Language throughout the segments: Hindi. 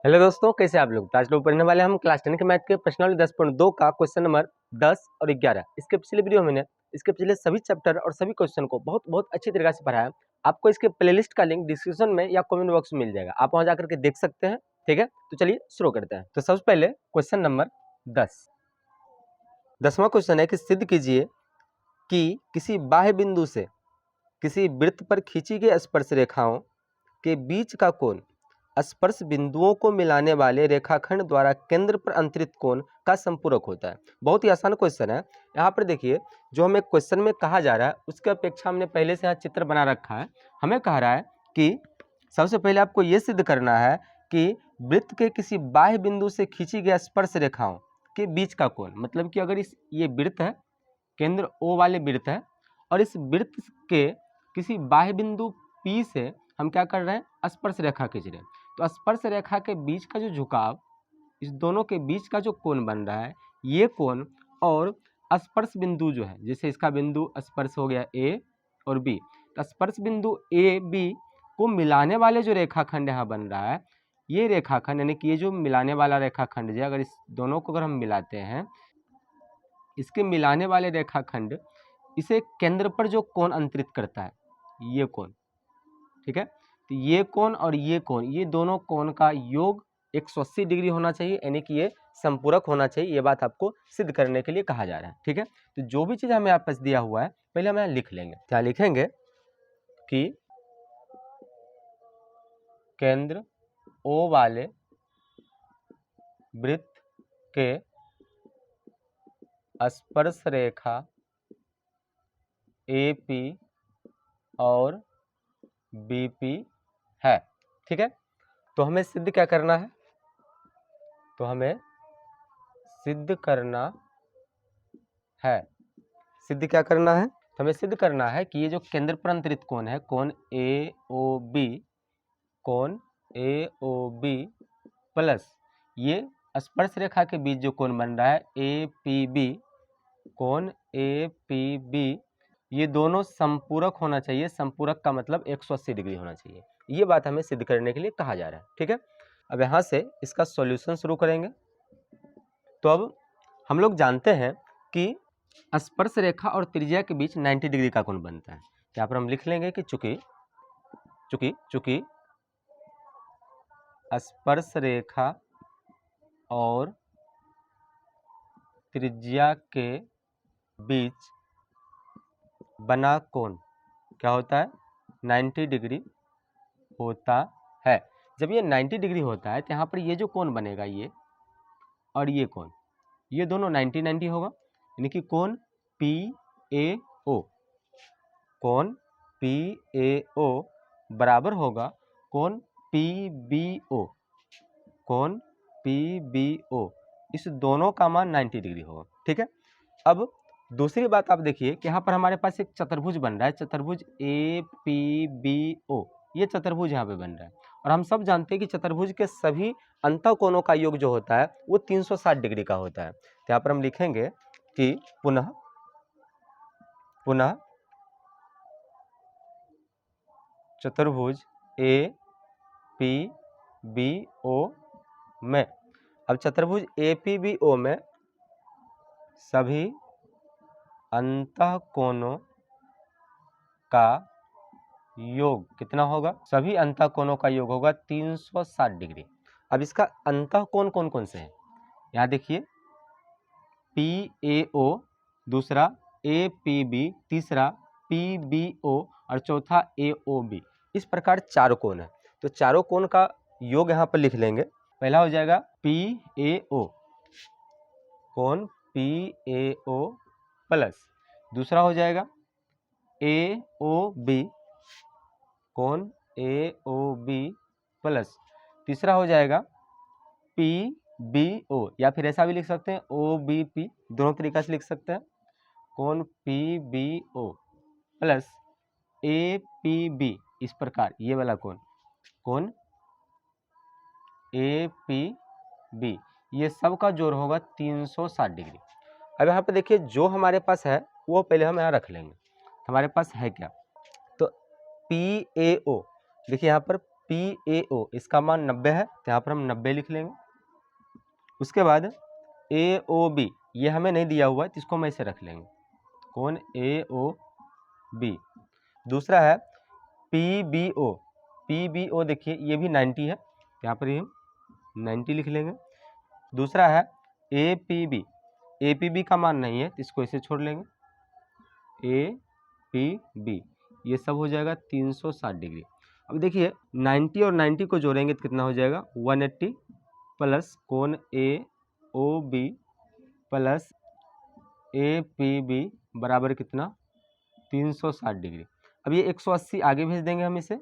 हेलो दोस्तों, कैसे आप लोग। तो आज लोग पढ़ने वाले हम क्लास 10 के मैथ के प्रश्नावली 10.2 का क्वेश्चन नंबर 10 और 11। इसके पिछले वीडियो में मैंने इसके पिछले सभी चैप्टर और सभी क्वेश्चन को बहुत बहुत अच्छी तरीके से पढ़ाया। आपको इसके प्लेलिस्ट का लिंक डिस्क्रिप्शन में या कमेंट बॉक्स में मिल जाएगा, आप वहां जाकर के देख सकते हैं। ठीक है, तो चलिए शुरू करते हैं। तो सबसे पहले क्वेश्चन नंबर 10वां क्वेश्चन है कि सिद्ध कीजिए कि किसी बाह्य बिंदु से किसी वृत्त पर खींची गई स्पर्श रेखाओं के बीच का कोण स्पर्श बिंदुओं को मिलाने वाले रेखाखंड द्वारा केंद्र पर अंतरित कोण का संपूरक होता है। बहुत ही आसान क्वेश्चन है। यहाँ पर देखिए, जो हमें क्वेश्चन में कहा जा रहा है उसके अपेक्षा हमने पहले से यहाँ चित्र बना रखा है। हमें कह रहा है कि सबसे पहले आपको ये सिद्ध करना है कि वृत्त के किसी बाह्य बिंदु से खींची गई स्पर्श रेखाओं के बीच का कोण, मतलब कि अगर ये वृत्त है, केंद्र O वाले वृत्त है, और इस वृत्त के किसी बाह्य बिंदु P से हम क्या कर रहे हैं, स्पर्श रेखा खींच रहे हैं। तो स्पर्श रेखा के बीच का जो झुकाव, इस दोनों के बीच का जो कोण बन रहा है, ये कोण और स्पर्श बिंदु जो है, जैसे इसका बिंदु स्पर्श हो गया A और B, तो स्पर्श बिंदु A B को मिलाने वाले जो रेखाखंड यहाँ बन रहा है, ये रेखाखंड यानी कि ये जो मिलाने वाला रेखाखंड है, अगर इस दोनों को अगर हम मिलाते हैं, इसके मिलाने वाले रेखाखंड इसे केंद्र पर जो कोण अंतरित करता है, ये कोण, ठीक है। तो ये कोण और ये कोण, ये दोनों कोण का योग 180 डिग्री होना चाहिए, यानी कि ये संपूरक होना चाहिए। ये बात आपको सिद्ध करने के लिए कहा जा रहा है। ठीक है, तो जो भी चीज हमें आपस दिया हुआ है पहले हम यहाँ लिख लेंगे। क्या लिखेंगे कि केंद्र O वाले वृत्त के स्पर्श रेखा AP और BP है। ठीक है, तो हमें सिद्ध क्या करना है, तो हमें सिद्ध करना है, सिद्ध क्या करना है, तो हमें सिद्ध करना है कि ये जो केंद्र पर अंतरित कोण है, कोण AOB, कोण AOB प्लस ये स्पर्श रेखा के बीच जो कोण बन रहा है APB, कोण APB, ये दोनों संपूरक होना चाहिए। संपूरक का मतलब 180 डिग्री होना चाहिए। ये बात हमें सिद्ध करने के लिए कहा जा रहा है। ठीक है, अब यहाँ से इसका सॉल्यूशन शुरू करेंगे। तो अब हम लोग जानते हैं कि स्पर्श रेखा और त्रिज्या के बीच 90 डिग्री का कोण बनता है। यहाँ पर हम लिख लेंगे कि चूंकि स्पर्श रेखा और त्रिज्या के बीच बना कोण क्या होता है, 90 डिग्री होता है। जब ये 90 डिग्री होता है तो यहाँ पर ये जो कोण बनेगा, ये और ये कोण, ये दोनों 90-90 होगा, यानी कि कोण PAO, कोण PAO बराबर होगा कोण PBO, कोण PBO, इस दोनों का मान 90 डिग्री होगा। ठीक है, अब दूसरी बात आप देखिए कि यहाँ पर हमारे पास एक चतुर्भुज बन रहा है, चतुर्भुज APBO, ये चतुर्भुज यहाँ पे बन रहा है, और हम सब जानते हैं कि चतुर्भुज के सभी अंतः कोणों का योग जो होता है वो 360 डिग्री का होता है। तो यहाँ पर हम लिखेंगे कि पुनः चतुर्भुज APBO में, अब चतुर्भुज APBO में सभी अंतः कोणों का योग कितना होगा, सभी अंतः कोणों का योग होगा 360 डिग्री। अब इसका अंतः कोण कौन कौन से हैं, यहाँ देखिए, PAO, दूसरा APB, तीसरा PBO और चौथा AOB। इस प्रकार चारों कोण है, तो चारों कोण का योग यहाँ पर लिख लेंगे। पहला हो जाएगा PAO, कोण PAO प्लस, दूसरा हो जाएगा AOB, कोण AOB प्लस, तीसरा हो जाएगा PBO, या फिर ऐसा भी लिख सकते हैं OBP, दोनों तरीका से लिख सकते हैं, कोण PBO प्लस APB, इस प्रकार ये वाला कोण APB, ये सब का जोड़ होगा 360 डिग्री। अब यहाँ पे देखिए, जो हमारे पास है वो पहले हम यहाँ रख लेंगे। हमारे पास है क्या, तो PAO, देखिए यहाँ पर PAO इसका मान 90 है, तो यहाँ पर हम 90 लिख लेंगे। उसके बाद AOB ये हमें नहीं दिया हुआ है, तो इसको हम ऐसे रख लेंगे, कोण AOB। दूसरा है PBO देखिए ये भी 90 है, यहाँ पर हम 90 लिख लेंगे। दूसरा है APB का मान नहीं है, तो इसको ऐसे छोड़ लेंगे, APB ये सब हो जाएगा 360 डिग्री। अब देखिए 90 और 90 को जोड़ेंगे तो कितना हो जाएगा 180 प्लस कोण AOB प्लस APB बराबर कितना 360 डिग्री। अब ये 180 आगे भेज देंगे हम इसे,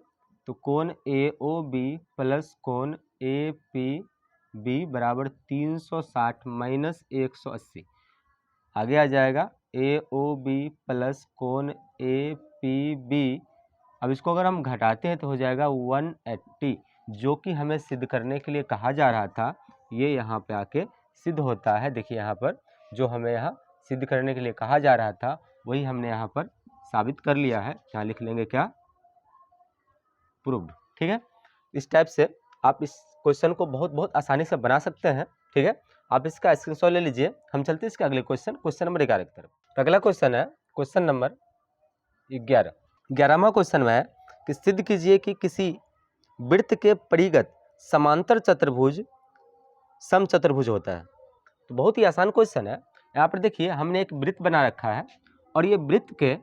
तो कोण AOB प्लस कोण APB बराबर 360 माइनस 180 आगे आ जाएगा AOB प्लस कोण APB। अब इसको अगर हम घटाते हैं तो हो जाएगा 180, जो कि हमें सिद्ध करने के लिए कहा जा रहा था, ये यहाँ पे आके सिद्ध होता है। देखिए यहाँ पर जो हमें यहाँ सिद्ध करने के लिए कहा जा रहा था वही हमने यहाँ पर साबित कर लिया है। यहाँ लिख लेंगे क्या, प्रूव्ड। ठीक है, इस टाइप से आप इस क्वेश्चन को बहुत आसानी से बना सकते हैं। ठीक है, आप इसका स्क्रीनशॉट ले लीजिए। हम चलते हैं इसके अगले क्वेश्चन नंबर 11 की तरफ। अगला क्वेश्चन है क्वेश्चन नंबर 11वां क्वेश्चन में है कि सिद्ध कीजिए कि किसी वृत्त के परिगत समांतर चतुर्भुज समचतुर्भुज होता है। तो बहुत ही आसान क्वेश्चन है। यहाँ पर देखिए हमने एक वृत्त बना रखा है और ये वृत्त के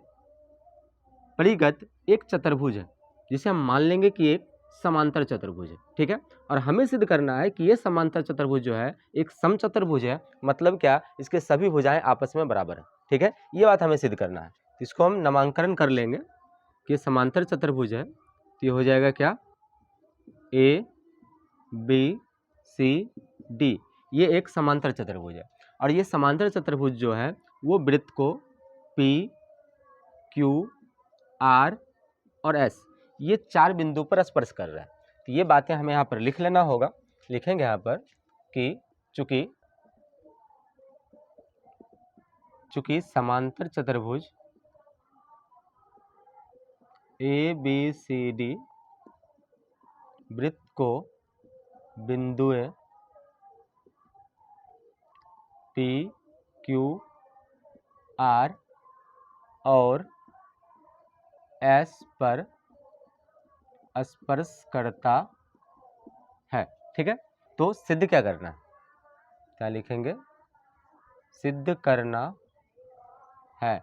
परिगत एक चतुर्भुज है, जिसे हम मान लेंगे कि एक समांतर चतुर्भुज है। ठीक है, और हमें सिद्ध करना है कि ये समांतर चतुर्भुज जो है एक समचतुर्भुज है। मतलब क्या, इसके सभी भुजाएं आपस में बराबर है। ठीक है, ये बात हमें सिद्ध करना है। तो इसको हम नामांकन कर लेंगे कि ये समांतर चतुर्भुज है। तो ये हो जाएगा क्या, ABCD ये एक समांतर चतुर्भुज है। और ये समांतर चतुर्भुज जो है वो वृत्त को PQR और S ये 4 बिंदु पर स्पर्श कर रहा है। तो ये बातें हमें यहाँ पर लिख लेना होगा। लिखेंगे यहाँ पर कि चूंकि समांतर चतुर्भुज ABCD वृत्त को बिंदुएं PQR और S पर स्पर्श करता है। ठीक है, तो सिद्ध क्या करना है, क्या लिखेंगे, सिद्ध करना है।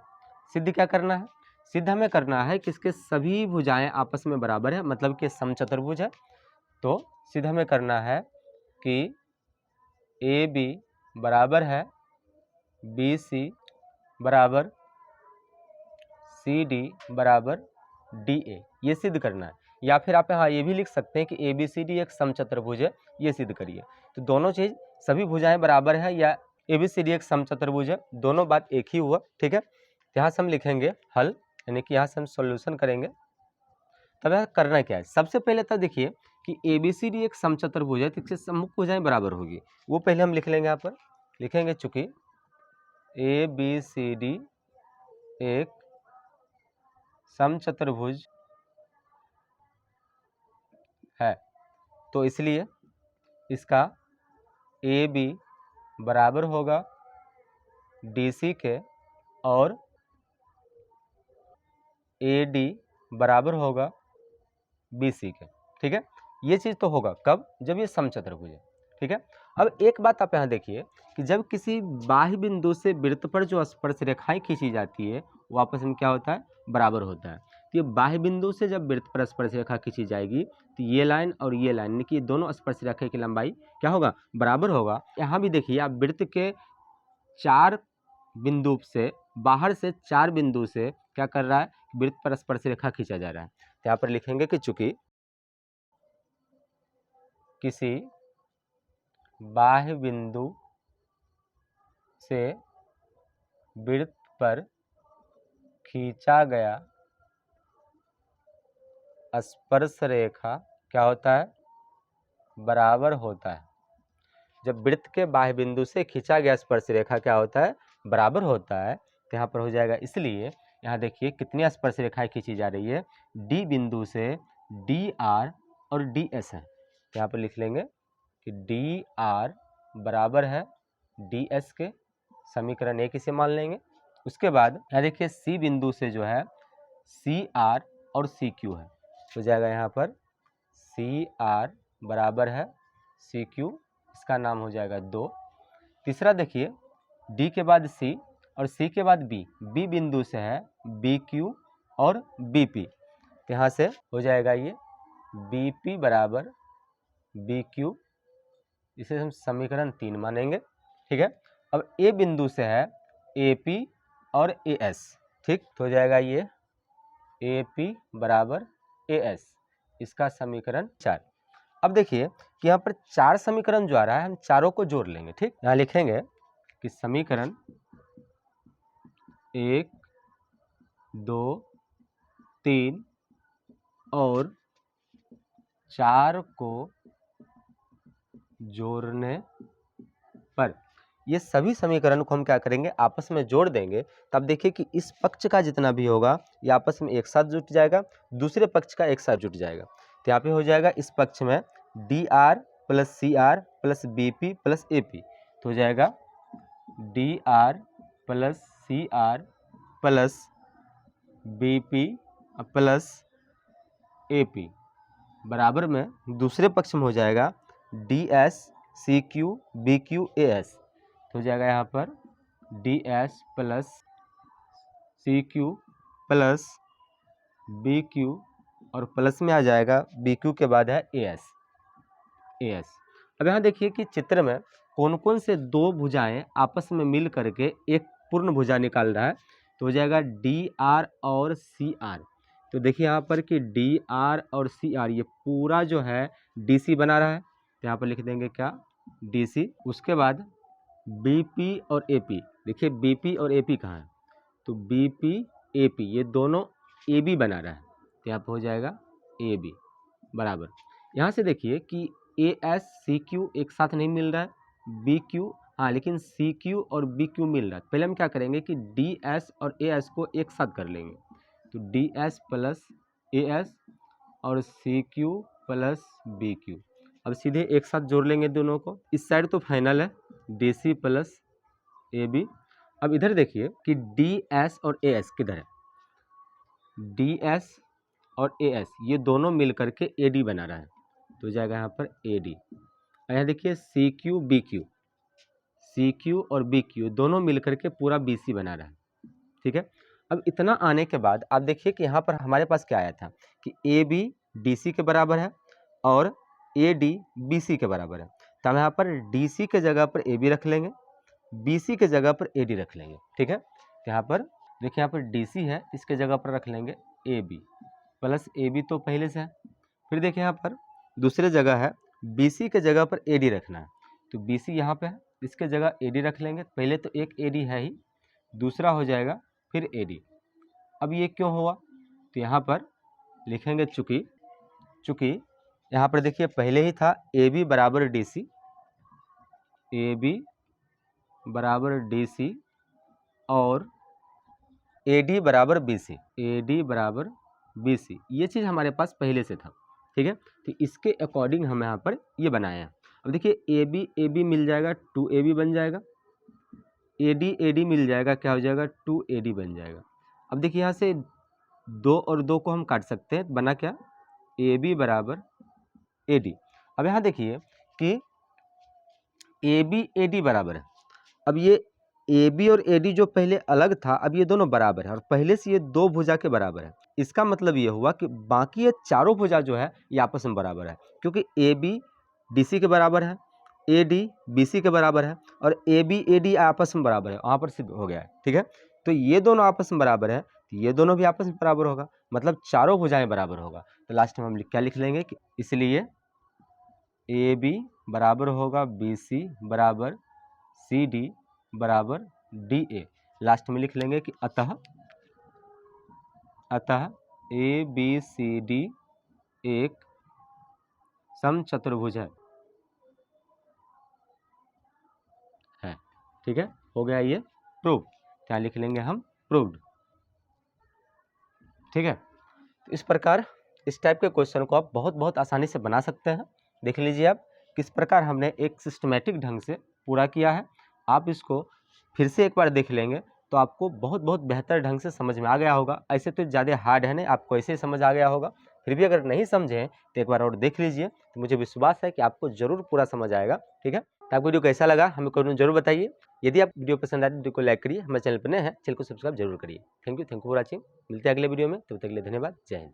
सिद्ध क्या करना है, सिद्ध हमें करना है कि इसके सभी भुजाएं आपस में बराबर है, मतलब कि समचतुर्भुज है। तो सिद्ध हमें करना है कि AB बराबर है BC बराबर CD बराबर DA, ये सिद्ध करना है। या फिर आप यहाँ ये भी लिख सकते हैं कि ABCD एक समचतुर्भुज है, ये सिद्ध करिए। तो दोनों चीज़, सभी भुजाएं बराबर है या ABCD एक समचतुर्भुज है, दोनों बात एक ही हुआ। ठीक है, यहाँ से हम लिखेंगे हल, यानी कि यहाँ से हम सॉल्यूशन करेंगे। तब यहाँ करना क्या है, सबसे पहले तो देखिए कि ABCD एक समचतुर्भुज है, तो इससे सम्मुख भुजाएं बराबर होगी, वो पहले हम लिख लेंगे। यहाँ पर लिखेंगे चूंकि ABCD एक समचतुर्भुज है, तो इसलिए इसका AB बराबर होगा DC के और AD बराबर होगा BC के। ठीक है, ये चीज़ तो होगा कब, जब ये समचतुर्भुज है। ठीक है, अब एक बात आप यहाँ देखिए कि जब किसी बाह्य बिंदु से वृत्त पर जो स्पर्श रेखाएं खींची जाती है वो आपस में क्या होता है, बराबर होता है। तो ये बाह्य बिंदु से जब वृत्त पर स्पर्श रेखा खींची जाएगी तो ये लाइन और ये लाइन, यानी कि दोनों स्पर्श रेखा की लंबाई क्या होगा, बराबर होगा। यहाँ भी देखिए आप वृत्त के 4 बिंदु से, बाहर से 4 बिंदु से क्या कर रहा है, वृत्त पर स्पर्श रेखा खींचा जा रहा है। तो यहाँ पर लिखेंगे कि चूंकि किसी बाह्य बिंदु से वृत्त पर खींचा गया स्पर्श रेखा क्या होता है, बराबर होता है। जब वृत्त के बाह्य बिंदु से खींचा गया स्पर्श रेखा क्या होता है, बराबर होता है। तो यहाँ पर हो जाएगा, इसलिए यहाँ देखिए कितनी स्पर्श रेखाएं खींची जा रही है, D बिंदु से DR और डी एस है। यहाँ पर लिख लेंगे कि डी आर बराबर है डी एस के, समीकरण एक इसे मान लेंगे। उसके बाद यहाँ देखिए सी बिंदु से जो है सी आर और सी क्यू है, तो जाएगा यहाँ पर सी आर बराबर है सी क्यू, इसका नाम हो जाएगा 2। तीसरा देखिए डी के बाद सी और सी के बाद बी, बी बिंदु से है बी क्यू और बी पी, यहाँ से हो जाएगा ये बी पी बराबर बी क्यू, इसे हम समीकरण 3 मानेंगे। ठीक है, अब ए बिंदु से है ए पी और ए एस, ठीक, तो हो जाएगा ये ए पी बराबर ए एस, इसका समीकरण 4। अब देखिए कि यहाँ पर 4 समीकरण जो आ रहा है हम चारों को जोड़ लेंगे। ठीक, यहाँ लिखेंगे कि समीकरण 1, 2, 3 और 4 को जोड़ने पर ये सभी समीकरण को हम क्या करेंगे, आपस में जोड़ देंगे। तब देखिए कि इस पक्ष का जितना भी होगा ये आपस में एक साथ जुट जाएगा, दूसरे पक्ष का एक साथ जुट जाएगा। तो यहाँ पे हो जाएगा इस पक्ष में D R plus C R plus B P plus A P, तो हो जाएगा D R plus C R plus B P plus A P बराबर में दूसरे पक्ष में हो जाएगा D S C Q B Q A S, तो हो जाएगा यहाँ पर D S plus C Q plus B Q और प्लस में आ जाएगा बी क्यू के बाद है ए एस ए एस। अब यहाँ देखिए कि चित्र में कौन कौन से दो भुजाएं आपस में मिल करके एक पूर्ण भुजा निकाल रहा है, तो हो जाएगा डी आर और सी आर। तो देखिए यहाँ पर कि डी आर और सी आर ये पूरा जो है डी सी बना रहा है, तो यहाँ पर लिख देंगे क्या डी सी। उसके बाद बी पी और ए पी, देखिए बी पी और ए पी कहाँ है, तो बी पी ए पी ये दोनों ए बी बना रहा है, तो यहाँ पर हो जाएगा ए बी बराबर। यहाँ से देखिए कि ए एस सी क्यू एक साथ नहीं मिल रहा है, बी क्यू हाँ लेकिन सी क्यू और बी क्यू मिल रहा है। पहले हम क्या करेंगे कि डी एस और ए एस को एक साथ कर लेंगे, तो D S plus A S और C Q plus B Q, अब सीधे एक साथ जोड़ लेंगे दोनों को। इस साइड तो फाइनल है D C plus A B. अब इधर देखिए कि डी एस और ए एस किधर है, डी एस और ए एस ये दोनों मिल करके ए डी बना रहा है, तो जाएगा यहाँ पर ए डी। यहाँ देखिए C Q B Q, C Q और बी क्यू दोनों मिल करके पूरा बी सी बना रहा है। ठीक है, अब इतना आने के बाद आप देखिए कि यहाँ पर हमारे पास क्या आया था कि ए बी डी सी के बराबर है और ए डी बी सी के बराबर है, तो हम यहाँ पर डी सी के जगह पर ए बी रख लेंगे, बी सी के जगह पर ए डी रख लेंगे। ठीक है, तो यहाँ पर देखिए यहाँ पर डी सी है, इसके जगह पर रख लेंगे A B plus A B तो पहले से है। फिर देखिए यहाँ पर दूसरे जगह है बी सी के जगह पर ए डी रखना है, तो बी सी यहाँ पे है, इसके जगह ए डी रख लेंगे। पहले तो एक ए डी है ही, दूसरा हो जाएगा फिर ए डी। अब ये क्यों हुआ, तो यहाँ पर लिखेंगे चूँकि यहाँ पर देखिए पहले ही था ए बी बराबर डी सी, ए बी बराबर डी सी और ए डी बराबर बी सी, ए डी बराबर बी सी, ये चीज़ हमारे पास पहले से था। ठीक है, तो इसके अकॉर्डिंग हम यहाँ पर ये बनाए हैं। अब देखिए ए बी मिल जाएगा 2AB बन जाएगा, ए डी मिल जाएगा क्या हो जाएगा 2AD बन जाएगा। अब देखिए यहाँ से 2 और 2 को हम काट सकते हैं, बना क्या AB बराबर AD। अब यहाँ देखिए कि AB AD बराबर है, अब ये AB और AD जो पहले अलग था अब ये दोनों बराबर है और पहले से ये दो भुजा के बराबर है। इसका मतलब ये हुआ कि बाकी ये चारों भुजा जो है ये आपस में बराबर है, क्योंकि AB DC के बराबर है, AD BC के बराबर है और AB AD आपस में बराबर है, वहाँ पर सिद्ध हो गया है। ठीक है, तो ये दोनों आपस में बराबर है, तो ये दोनों भी आपस में बराबर होगा, मतलब चारों भुजाएं बराबर होगा। तो लास्ट में हम क्या लिख लेंगे कि इसलिए AB बराबर होगा BC बराबर CD बराबर DA। लास्ट में लिख लेंगे कि अतः ABCD एक समचतुर्भुज है। ठीक है, हो गया ये प्रूव, क्या लिख लेंगे हम प्रूव्ड। ठीक है, तो इस प्रकार इस टाइप के क्वेश्चन को आप बहुत आसानी से बना सकते हैं। देख लीजिए आप किस प्रकार हमने एक सिस्टमेटिक ढंग से पूरा किया है। आप इसको फिर से एक बार देख लेंगे तो आपको बहुत बेहतर ढंग से समझ में आ गया होगा। ऐसे तो ज़्यादा हार्ड है नहीं, आपको ऐसे ही समझ आ गया होगा। फिर भी अगर नहीं समझे तो एक बार और देख लीजिए, तो मुझे विश्वास है कि आपको जरूर पूरा समझ आएगा। ठीक है, तो आपको वीडियो कैसा लगा हमें कमेंट जरूर बताइए। यदि आप वीडियो पसंद आए तो वीडियो को लाइक करिए, हमारे चैनल पर नए हैं चैनल को सब्सक्राइब जरूर करिए। Thank you for watching. मिलते हैं अगले वीडियो में, तब तक के लिए धन्यवाद। जय हिंद।